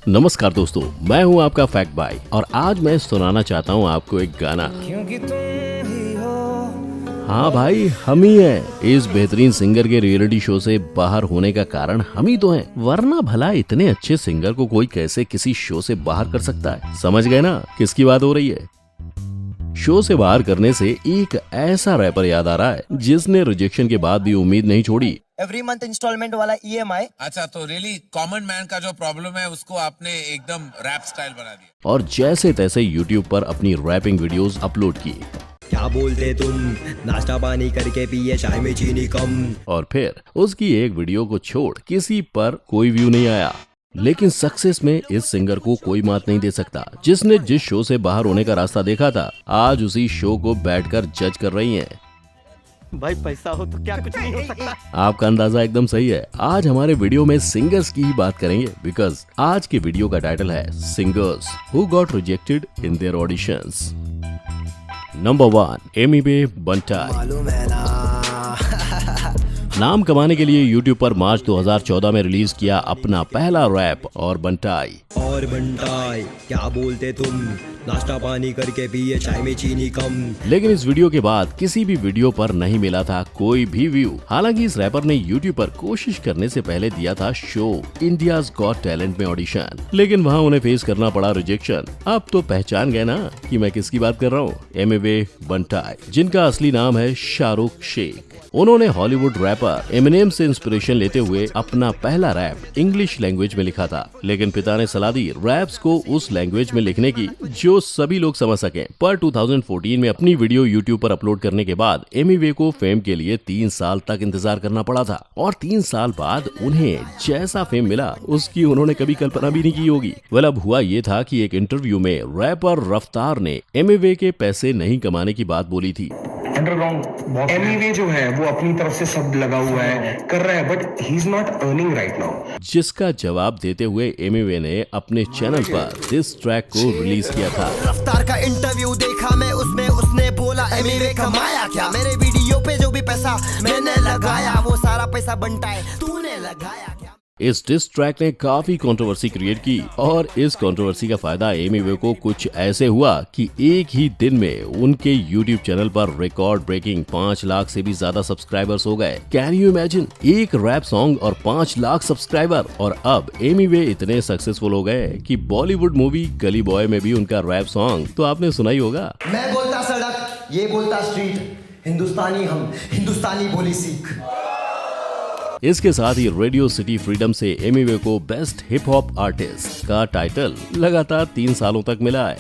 नमस्कार दोस्तों, मैं हूं आपका फैक्ट भाई और आज मैं सुनाना चाहता हूं आपको एक गाना। क्योंकि तुम ही हो। हाँ भाई, हम ही हैं। इस बेहतरीन सिंगर के रियलिटी शो से बाहर होने का कारण हम ही तो हैं, वरना भला इतने अच्छे सिंगर को कोई कैसे किसी शो से बाहर कर सकता है। समझ गए ना किसकी बात हो रही है? शो से बाहर करने से एक ऐसा रैपर याद आ रहा है जिसने रिजेक्शन के बाद भी उम्मीद नहीं छोड़ी। एवरी मंथ इंस्टॉलमेंट वाला EMI। अच्छा, तो रियली कॉमन मैन का जो प्रॉब्लम है उसको आपने एकदम रैप स्टाइल बना दिया और जैसे तैसे यूट्यूब पर अपनी रैपिंग वीडियोस अपलोड की। क्या बोलते तुम, नाश्ता पानी करके पिए चाय में चीनी कम। और फिर उसकी एक वीडियो को छोड़ किसी पर कोई व्यू नहीं आया। लेकिन सक्सेस में इस सिंगर को कोई मात नहीं दे सकता। जिसने जिस शो से बाहर होने का रास्ता देखा था, आज उसी शो को बैठकर जज कर रही हैं। भाई पैसा हो तो क्या कुछ नहीं हो सकता। आपका अंदाजा एकदम सही है। आज हमारे वीडियो में सिंगर्स की ही बात करेंगे, बिकॉज आज के वीडियो का टाइटल है singers who got rejected in their auditions. Number 1, Emiway Bantai. मालूम है ना। नाम कमाने के लिए यूट्यूब पर मार्च 2014 में रिलीज किया अपना पहला रैप और बंटाई। और बंटाई, क्या बोलते तुम, नाश्ता पानी करके पिए चाय में चीनी कम। लेकिन इस वीडियो के बाद किसी भी वीडियो पर नहीं मिला था कोई भी व्यू। हालांकि इस रैपर ने यूट्यूब पर कोशिश करने से पहले दिया था शो इंडियाज गॉट टैलेंट में ऑडिशन, लेकिन वहां उन्हें फेस करना पड़ा रिजेक्शन। अब तो पहचान गए ना कि मैं किसकी बात कर रहा हूँ? एमिवे बंटाई, जिनका असली नाम है शाहरुख शेख। उन्होंने हॉलीवुड रैपर एमिनेम से इंस्पिरेशन लेते हुए अपना पहला रैप इंग्लिश लैंग्वेज में लिखा था, लेकिन पिता ने सलाह दी रैप्स को उस लैंग्वेज में लिखने की जो सभी लोग समझ सकें। पर 2014 में अपनी वीडियो यूट्यूब पर अपलोड करने के बाद एमिवे को फेम के लिए 3 साल तक इंतजार करना पड़ा था, और 3 साल बाद उन्हें जैसा फेम मिला उसकी उन्होंने कभी कल्पना भी नहीं की होगी। वेल, अब हुआ ये था कि एक इंटरव्यू में रैपर रफ्तार ने एमिवे के पैसे नहीं कमाने की बात बोली थी। अंडरग्राउंड एमिवे जो है वो अपनी तरफ से सब लगा हुआ है, कर रहा है, but he is not earning right now. जिसका जवाब देते हुए एमिवे ने अपने चैनल पर इस ट्रैक को रिलीज किया था। रफ्तार का इंटरव्यू देखा मैं, उसमें उसने बोला एमिवे कमाया क्या, मेरे वीडियो पे जो भी पैसा मैंने लगाया वो सारा पैसा बंटाए तूने लगाया क्या। इस डिस ट्रैक ने काफी कंट्रोवर्सी क्रिएट की, और इस कंट्रोवर्सी का फायदा एमिवे को कुछ ऐसे हुआ कि एक ही दिन में उनके YouTube चैनल पर रिकॉर्ड ब्रेकिंग 5 लाख से भी ज्यादा सब्सक्राइबर्स हो गए। कैन यू इमेजिन, एक रैप सॉन्ग और 5 लाख सब्सक्राइबर। और अब एमिवे इतने सक्सेसफुल हो गए कि बॉलीवुड मूवी गली बॉय में भी उनका रैप सॉन्ग तो आपने सुना ही होगा। मैं बोलता सड़क, ये बोलता स्ट्रीट, हिंदुस्तानी हम, हिंदुस्तानी बोली सीख। इसके साथ ही रेडियो सिटी फ्रीडम से एमिवे को बेस्ट हिप हॉप आर्टिस्ट का टाइटल लगातार 3 सालों तक मिला है।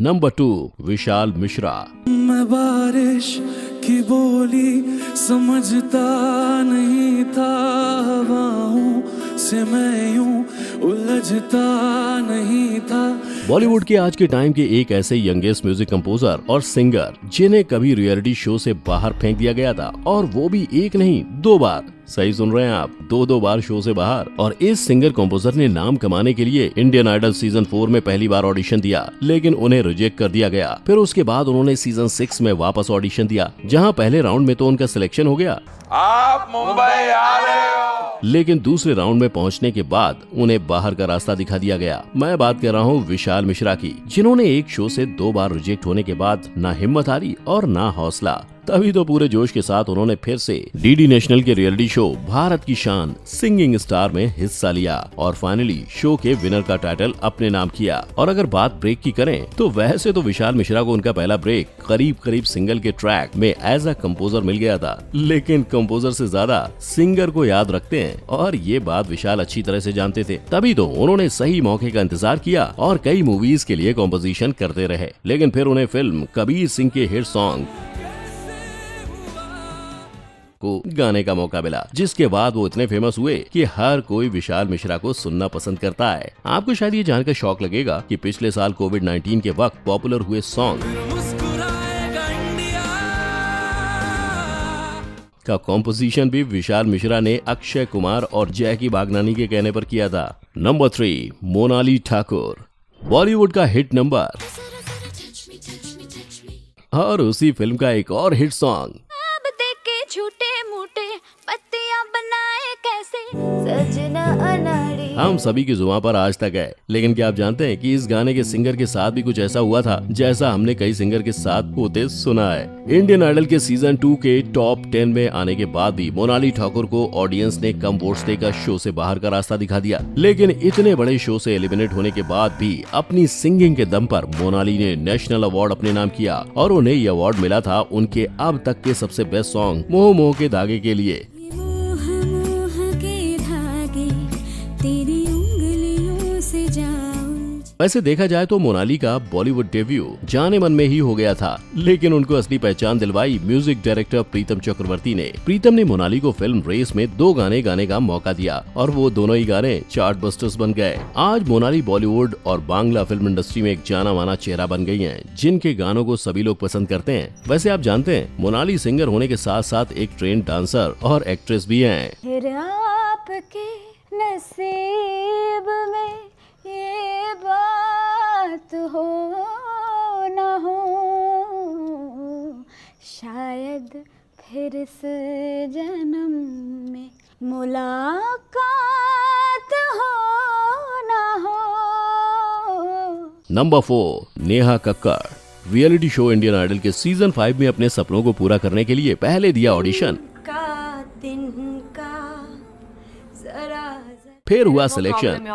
नंबर 2, विशाल मिश्रा। मैं बारिश की बोली समझता नहीं था, हवाओं से मैं यूं उलझता नहीं था। बॉलीवुड के आज के टाइम के एक ऐसे यंगेस्ट म्यूजिक कंपोजर और सिंगर जिन्हें कभी रियलिटी शो से बाहर फेंक दिया गया था, और वो भी एक नहीं 2 बार। सही सुन रहे हैं आप, 2 बार शो से बाहर। और इस सिंगर कंपोजर ने नाम कमाने के लिए इंडियन आइडल सीजन 4 में पहली बार ऑडिशन दिया, लेकिन उन्हें रिजेक्ट कर दिया गया। फिर उसके बाद उन्होंने सीजन 6 में वापस ऑडिशन दिया, जहां पहले राउंड में तो उनका सिलेक्शन हो गया, आप मुंबई आ रहे हो। लेकिन दूसरे राउंड में पहुंचने के बाद उन्हें बाहर का रास्ता दिखा दिया गया। मैं बात कर रहा हूं विशाल मिश्रा की, जिन्होंने एक शो से 2 बार रिजेक्ट होने के बाद ना हिम्मत हारी और ना हौसला। तभी तो पूरे जोश के साथ उन्होंने फिर से डीडी नेशनल के रियलिटी शो भारत की शान सिंगिंग स्टार में हिस्सा लिया, और फाइनली शो के विनर का टाइटल अपने नाम किया। और अगर बात ब्रेक की करें तो वैसे तो विशाल मिश्रा को उनका पहला ब्रेक करीब सिंगल के ट्रैक में एज अ कंपोजर मिल गया था, लेकिन कंपोजर से ज्यादा सिंगर को याद रखते हैं, और ये बात विशाल अच्छी तरह से जानते थे। तभी तो उन्होंने सही मौके का इंतजार किया और कई मूवीज के लिए कॉम्पोजिशन करते रहे। लेकिन फिर उन्हें फिल्म कबीर सिंह के हिट सॉन्ग को गाने का मौका मिला, जिसके बाद वो इतने फेमस हुए कि हर कोई विशाल मिश्रा को सुनना पसंद करता है। आपको शायद ये जानकर शौक लगेगा कि पिछले साल कोविड-19 के वक्त पॉपुलर हुए सॉन्ग का कॉम्पोजिशन भी विशाल मिश्रा ने अक्षय कुमार और जैकी बागनानी के कहने पर किया था। नंबर 3, मोनाली ठाकुर। बॉलीवुड का हिट नंबर, और उसी फिल्म का एक और हिट सॉन्ग झूठे मूठे पत्तियां बना हम सभी की जुबान पर आज तक है। लेकिन क्या आप जानते हैं कि इस गाने के सिंगर के साथ भी कुछ ऐसा हुआ था जैसा हमने कई सिंगर के साथ होते सुना है। इंडियन आइडल के सीजन 2 के टॉप 10 में आने के बाद भी मोनाली ठाकुर को ऑडियंस ने कम वोट्स देकर शो से बाहर का रास्ता दिखा दिया। लेकिन इतने बड़े शो से एलिमिनेट होने के बाद भी अपनी सिंगिंग के दम पर मोनाली ने नेशनल अवार्ड अपने नाम किया और उन्हें ये अवार्ड मिला था उनके अब तक के सबसे बेस्ट सॉन्ग मोह मोह के धागे के लिए। मोह मोह के धागे तेरी उंगलियों से जाऊं। वैसे देखा जाए तो मोनाली का बॉलीवुड डेब्यू जाने मन में ही हो गया था, लेकिन उनको असली पहचान दिलवाई म्यूजिक डायरेक्टर प्रीतम चक्रवर्ती ने। प्रीतम ने मोनाली को फिल्म रेस में 2 गाने गाने का मौका दिया और वो दोनों ही गाने चार्ट बस्टर्स बन गए। आज मोनाली बॉलीवुड और बांग्ला फिल्म इंडस्ट्री में एक जाना माना चेहरा बन गई हैं, जिनके गानों को सभी लोग पसंद करते हैं। वैसे आप जानते हैं मोनाली सिंगर होने के साथ साथ एक ट्रेंड डांसर और एक्ट्रेस भी है। फिर आपके नसीब में ये बात हो न हो, शायद फिर इस जन्म में मुलाकात हो न हो। Number 4, Neha Kakkar. Reality show Indian Idol के सीजन 5 में अपने सपनों को पूरा करने के लिए पहले दिया ऑडिशन, फिर हुआ सिलेक्शन,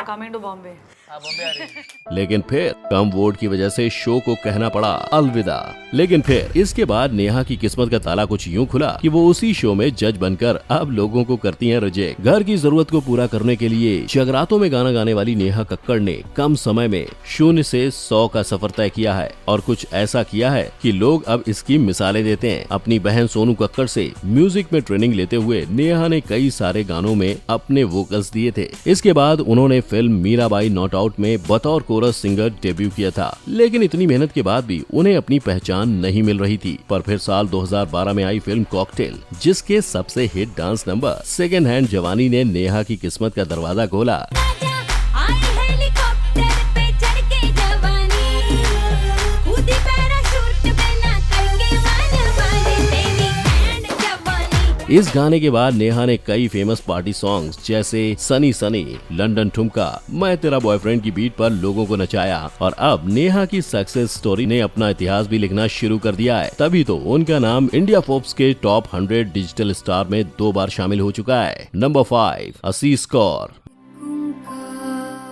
लेकिन फिर कम वोट की वजह से शो को कहना पड़ा अलविदा। लेकिन फिर इसके बाद नेहा की किस्मत का ताला कुछ यूं खुला कि वो उसी शो में जज बनकर अब लोगों को करती हैं रिजेक्ट। घर की जरूरत को पूरा करने के लिए जगरातों में गाना गाने वाली नेहा कक्कड़ ने कम समय में 0 से 100 का सफर तय किया है और कुछ ऐसा किया है कि लोग अब इसकी मिसालें देते हैं। अपनी बहन सोनू कक्कड़ से म्यूजिक में ट्रेनिंग लेते हुए नेहा ने कई सारे गानों में अपने वोकल्स दिए थे। इसके बाद उन्होंने फिल्म मीराबाई नॉट आउट में बतौर कोरस सिंगर डेब्यू किया था। लेकिन इतनी मेहनत के बाद भी उन्हें अपनी पहचान नहीं मिल रही थी। पर फिर साल 2012 में आई फिल्म कॉकटेल, जिसके सबसे hit dance number second hand जवानी ने नेहा की किस्मत का दरवाजा खोला। इस गाने के बाद नेहा ने कई फेमस पार्टी सॉन्ग्स जैसे सनी सनी, लंदन ठुमका, मैं तेरा बॉयफ्रेंड की बीट पर लोगों को नचाया और अब नेहा की सक्सेस स्टोरी ने अपना इतिहास भी लिखना शुरू कर दिया है। तभी तो उनका नाम इंडिया फोर्ब्स के टॉप 100 डिजिटल स्टार में 2 बार शामिल हो चुका है। नंबर 5, असीस कौर।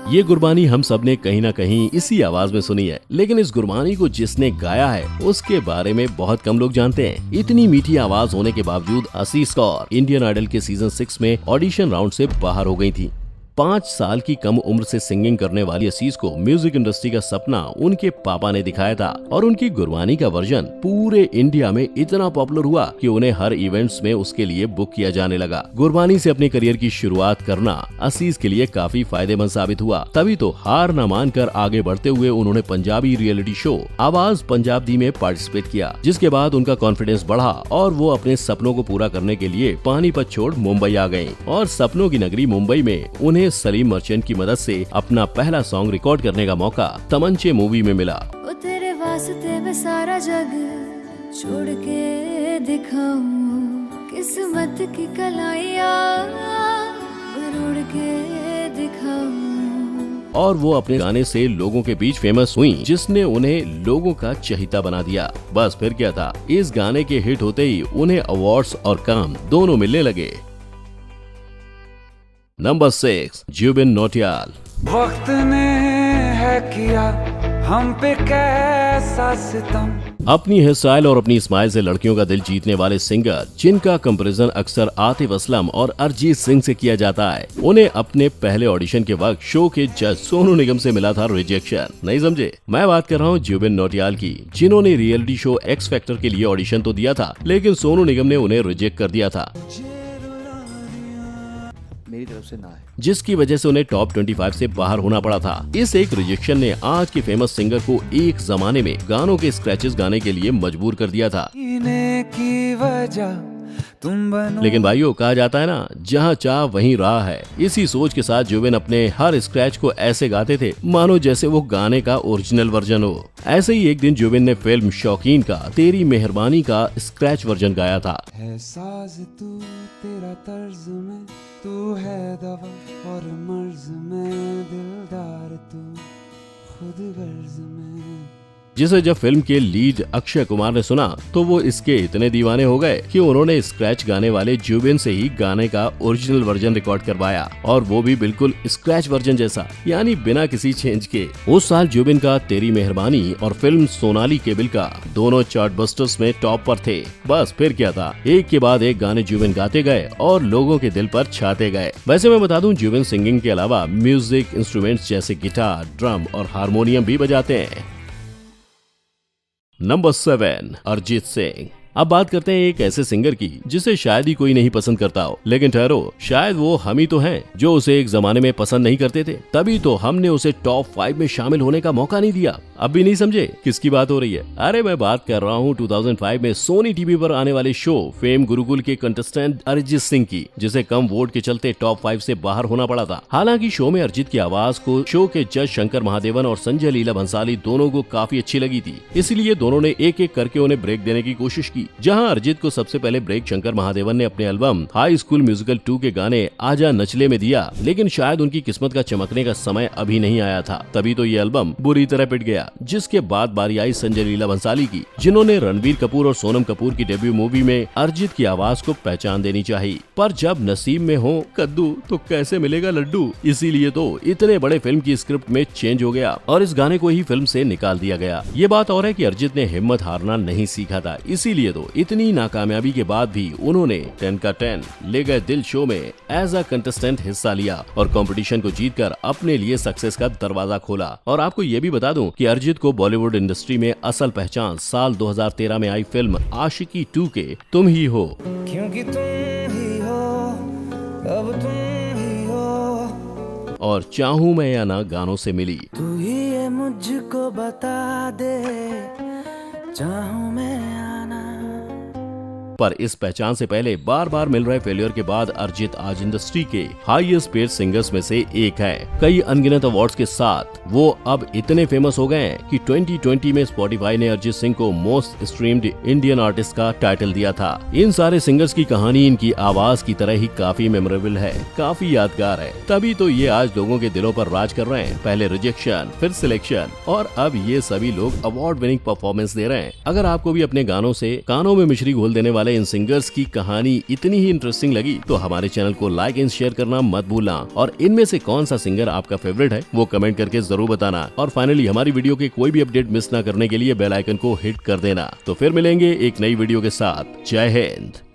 ये गुरबानी हम सब ने कहीं ना कहीं इसी आवाज में सुनी है, लेकिन इस गुरबानी को जिसने गाया है उसके बारे में बहुत कम लोग जानते हैं। इतनी मीठी आवाज होने के बावजूद असीस कौर इंडियन आइडल के सीजन 6 में ऑडिशन राउंड से बाहर हो गई थी। 5 साल की कम उम्र से सिंगिंग करने वाली असीस को म्यूजिक इंडस्ट्री का सपना उनके पापा ने दिखाया था और उनकी गुरबानी का वर्जन पूरे इंडिया में इतना पॉपुलर हुआ कि उन्हें हर इवेंट्स में उसके लिए बुक किया जाने लगा। गुरबानी से अपने करियर की शुरुआत करना असीस के लिए काफी फायदेमंद साबित हुआ। तभी तो हार न मानकर आगे बढ़ते हुए उन्होंने पंजाबी रियलिटी शो आवाज पंजाब दी में पार्टिसिपेट किया, जिसके बाद उनका कॉन्फिडेंस बढ़ा और वो अपने सपनों को पूरा करने के लिए पानीपत छोड़ मुंबई आ गयी और सपनों की नगरी मुंबई में उन्हें सलीम मर्चेंट की मदद से अपना पहला सॉन्ग रिकॉर्ड करने का मौका तमंचे मूवी में मिला। तेरे वास्ते मैं सारा जग छोड़ के दिखाऊं, किस्मत की कलाइयां उड़ के दिखाऊं। और वो अपने गाने से लोगों के बीच फेमस हुई, जिसने उन्हें लोगों का चहेता बना दिया। बस फिर क्या था, इस गाने के हिट होते ही उन्हें अवार्ड्स और काम दोनों मिलने लगे। नंबर 6, जुबिन नौटियाल। वक्त ने है किया हम पे कैसा सितम। अपनी हेयर स्टाइल और अपनी स्माइल से लड़कियों का दिल जीतने वाले सिंगर, जिनका कंपैरिजन अक्सर आतिफ असलम और अरिजीत सिंह से किया जाता है, उन्हें अपने पहले ऑडिशन के वक्त शो के जज सोनू निगम से मिला था रिजेक्शन। नहीं समझे? मैं बात कर रहा हूँ जुबिन नौटियाल की, जिन्होंने रियलिटी शो एक्स फैक्टर के लिए ऑडिशन तो दिया था, लेकिन सोनू निगम ने उन्हें रिजेक्ट कर दिया था, मेरी तरफ से ना है, जिसकी वजह से उन्हें टॉप 25 से बाहर होना पड़ा था। इस एक रिजेक्शन ने आज के फेमस सिंगर को एक जमाने में गानों के स्क्रैचेस गाने के लिए मजबूर कर दिया था। की वजह तुम बनो। लेकिन भाइयों, कहा जाता है ना, जहाँ चाह वहीं राह है। इसी सोच के साथ जुबिन अपने हर स्क्रैच को ऐसे गाते थे मानो जैसे वो गाने का ओरिजिनल वर्जन हो। ऐसे ही एक दिन जुबिन ने फिल्म शौकीन का तेरी मेहरबानी का स्क्रैच वर्जन गाया था। है साज तू तेरा तर्ज में तू है दवा और मर्ज में दिलदार, तू खुद गर्ज में। जिसे जब फिल्म के लीड अक्षय कुमार ने सुना तो वो इसके इतने दीवाने हो गए कि उन्होंने स्क्रैच गाने वाले जुबिन से ही गाने का ओरिजिनल वर्जन रिकॉर्ड करवाया, और वो भी बिल्कुल स्क्रैच वर्जन जैसा, यानी बिना किसी चेंज के। उस साल जुबिन का तेरी मेहरबानी और फिल्म सोनाली केबिल का दोनों चार्टबस्टर्स में टॉप पर थे। बस फिर क्या था, एक के बाद एक गाने जुबिन गाते गए और लोगों के दिल पर छाते गए। वैसे मैं बता दूं, जुबिन सिंगिंग के अलावा म्यूजिक इंस्ट्रूमेंट्स जैसे गिटार, ड्रम और हारमोनियम भी बजाते हैं। नंबर 7, अरिजीत सिंह। अब बात करते हैं एक ऐसे सिंगर की जिसे शायद ही कोई नहीं पसंद करता हो, लेकिन ठहरो, शायद वो हम ही तो हैं जो उसे एक जमाने में पसंद नहीं करते थे, तभी तो हमने उसे टॉप 5 में शामिल होने का मौका नहीं दिया। अब भी नहीं समझे किसकी बात हो रही है? अरे मैं बात कर रहा हूँ 2005 में सोनी टीवी पर आने वाले शो फेम गुरुकुल के कंटेस्टेंट अरिजीत सिंह की, जिसे कम वोट के चलते टॉप 5 से बाहर होना पड़ा था। हालांकि शो में अरिजीत की आवाज को शो के जज शंकर महादेवन और संजय लीला भंसाली दोनों को काफी अच्छी लगी थी, इसलिए दोनों ने एक एक करके उन्हें ब्रेक देने की कोशिश की। जहां अरिजीत को सबसे पहले ब्रेक शंकर महादेवन ने अपने एल्बम हाई स्कूल म्यूजिकल 2 के गाने आजा नचले में दिया, लेकिन शायद उनकी किस्मत का चमकने का समय अभी नहीं आया था, तभी तो ये एल्बम बुरी तरह पिट गया। जिसके बाद बारी आई संजय लीला भंसाली की, जिन्होंने रणबीर कपूर और सोनम कपूर की डेब्यू मूवी में अरिजीत की आवाज को पहचान देनी चाहिए, पर जब नसीब में हो कद्दू तो कैसे मिलेगा लड्डू, इसीलिए तो इतने बड़े फिल्म की स्क्रिप्ट में चेंज हो गया और इस गाने को ही फिल्म से निकाल दिया गया। ये बात और है कि अरिजीत ने हिम्मत हारना नहीं सीखा था, इसीलिए तो इतनी नाकामयाबी के बाद भी उन्होंने 10 का 10 ले गए दिल शो में एज अ कंटेस्टेंट हिस्सा लिया और कंपटीशन को जीतकर अपने लिए सक्सेस का दरवाजा खोला। और आपको ये भी बता दूं कि अरिजीत को बॉलीवुड इंडस्ट्री में असल पहचान साल 2013 में आई फिल्म आशिकी 2 के तुम ही हो, क्योंकि तुम ही हो, अब तुम ही हो, और चाहूं मैं या ना गानों से मिली। तू ही ये मुझको बता दे, चाहूं मैं आना। पर इस पहचान से पहले बार बार मिल रहे फेलियर के बाद अरिजीत आज इंडस्ट्री के हाईएस्ट पेड सिंगर्स में से एक है। कई अनगिनत अवार्ड्स के साथ वो अब इतने फेमस हो गए हैं कि 2020 में स्पॉटिफाई ने अरिजीत सिंह को मोस्ट स्ट्रीम्ड इंडियन आर्टिस्ट का टाइटल दिया था। इन सारे सिंगर्स की कहानी इनकी आवाज की तरह ही काफी मेमोरेबल है, काफी यादगार है, तभी तो ये आज लोगों के दिलों पर राज कर रहे हैं। पहले रिजेक्शन, फिर सिलेक्शन और अब ये सभी लोग अवार्ड विनिंग परफॉर्मेंस दे रहे हैं। अगर आपको भी अपने गानों से कानों में मिश्री घोल देने वाले इन सिंगर्स की कहानी इतनी ही इंटरेस्टिंग लगी तो हमारे चैनल को लाइक एंड शेयर करना मत भूलना, और इनमें से कौन सा सिंगर आपका फेवरेट है वो कमेंट करके जरूर बताना। और फाइनली हमारी वीडियो के कोई भी अपडेट मिस ना करने के लिए बेल आइकन को हिट कर देना। तो फिर मिलेंगे एक नई वीडियो के साथ। जय हिंद।